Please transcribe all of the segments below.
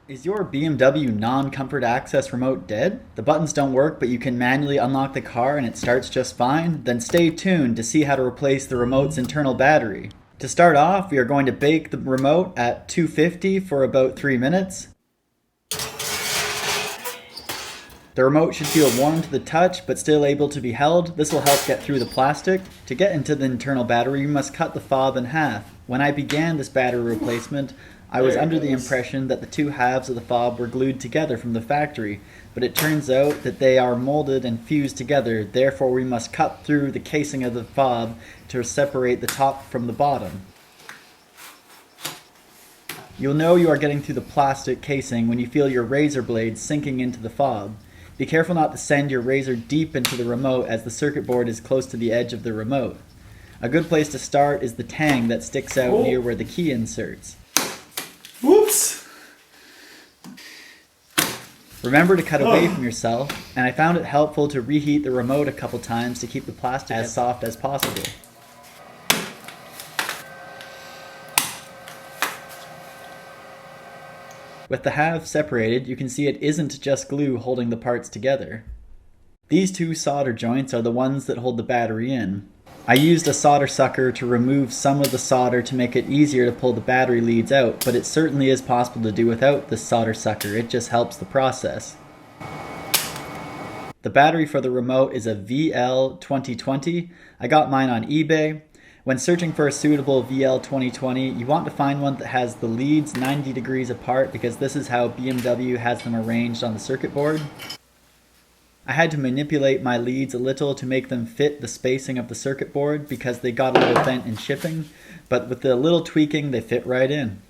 Is your BMW non-comfort access remote dead? The buttons don't work, but you can manually unlock the car and it starts just fine? Then stay tuned to see how to replace the remote's internal battery. To start off, we are going to bake the remote at 250 for about 3 minutes. The remote should feel warm to the touch, but still able to be held. This will help get through the plastic. To get into the internal battery, you must cut the fob in half. When I began this battery replacement, I was under the impression that the two halves of the fob were glued together from the factory, but it turns out that they are molded and fused together. Therefore, we must cut through the casing of the fob to separate the top from the bottom. You'll know you are getting through the plastic casing when you feel your razor blade sinking into the fob. Be careful not to send your razor deep into the remote, as the circuit board is close to the edge of the remote. A good place to start is the tang that sticks out near where the key inserts. Whoops! Remember to cut away from yourself, and I found it helpful to reheat the remote a couple times to keep the plastic as soft as possible. With the halves separated, you can see it isn't just glue holding the parts together. These two solder joints are the ones that hold the battery in. I used a solder sucker to remove some of the solder to make it easier to pull the battery leads out, but it certainly is possible to do without this solder sucker. It just helps the process. The battery for the remote is a VL2020. I got mine on eBay. When searching for a suitable VL2020, you want to find one that has the leads 90 degrees apart, because this is how BMW has them arranged on the circuit board. I had to manipulate my leads a little to make them fit the spacing of the circuit board, because they got a little bent in shipping, but with the little tweaking they fit right in.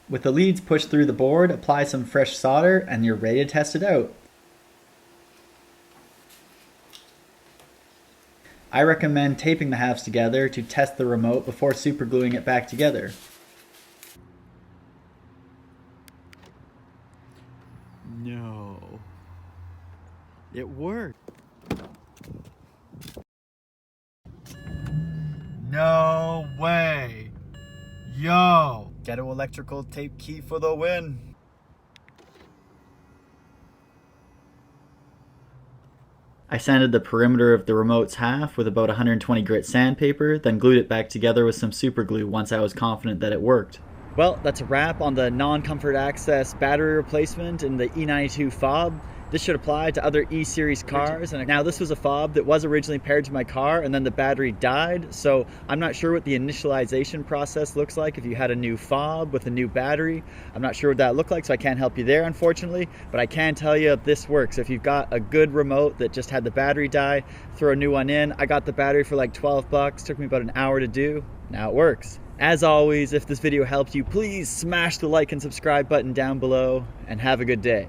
With the leads pushed through the board, apply some fresh solder and you're ready to test it out. I recommend taping the halves together to test the remote before supergluing it back together. No. It worked. No way. Yo. Ghetto electrical tape key for the win. I sanded the perimeter of the remote's half with about 120 grit sandpaper, then glued it back together with some super glue once I was confident that it worked. Well, that's a wrap on the non-comfort access battery replacement in the E92 fob. This should apply to other E-Series cars. And now this was a fob that was originally paired to my car and then the battery died. So I'm not sure what the initialization process looks like if you had a new fob with a new battery. I'm not sure what that looked like, so I can't help you there, unfortunately. But I can tell you this works. If you've got a good remote that just had the battery die, throw a new one in. I got the battery for like 12 bucks. Took me about an hour to do. Now it works. As always, if this video helped you, please smash the like and subscribe button down below and have a good day.